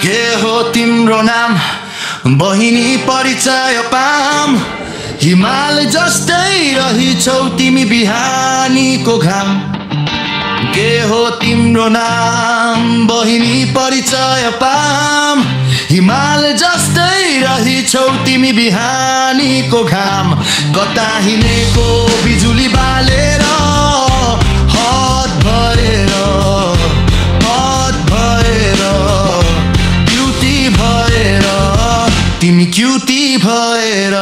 के हो तिम्रो नाम बहिनी परिचय पाम हिमाल जस्तै रहिछौ तिमी बिहानीको घाम के हो तिम्रो नाम बहिनी परिचय पाम हिमाल जस्तै रहिछौ तिमी बिहानीको घाम कता हिँडेको बिजुली बालेर हात भएर क्युटी भएर तिमी क्युटी भएर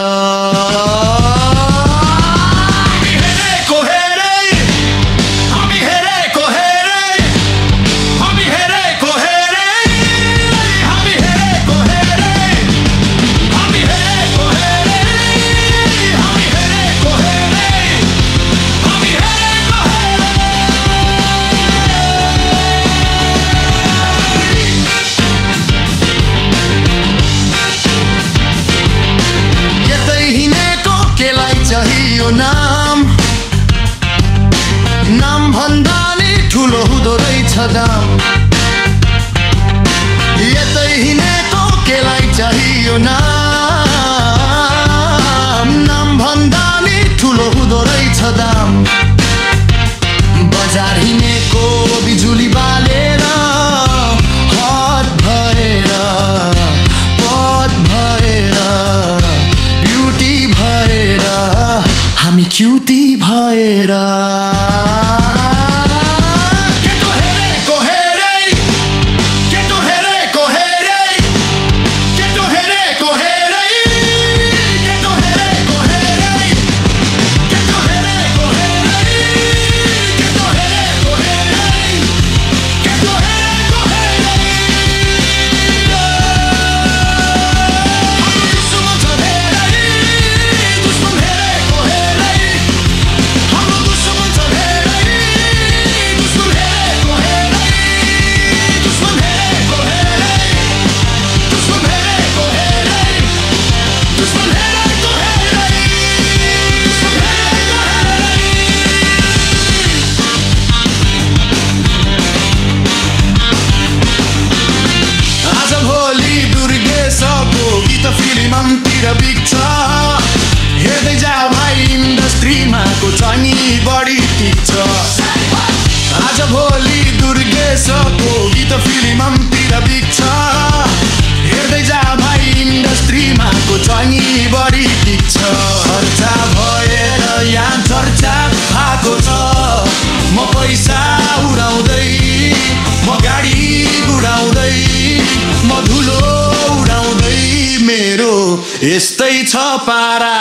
नाम भन्दा नि ठुलो हुँदो रहेछ दाम यतै हिँडेको केलाई चाहियो नाम भन्दा नि ठुलो हुँदो रहेछ दाम बजार हिँडेको बिजुली बालेर हात भएर पद भएर ब्युटी भएर हामी क्युटी भएर हेर्दै जाऊ भाइ इन्डस्ट्रीमा को चाहिँ बढी टिक्छ आज भोलि दुर्गेशको गीत फिल्मतिर बिक्छ हेर्दै जाऊ भाइ इन्डस्ट्रीमा को चाहिँ बढी टिक्छ खर्चा भएर यहाँ चर्चा भएको छ म पैसा उडाउँदै म गाडी उडाउँदै म धुलो उडाउँदै मेरो यस्तै छ पारा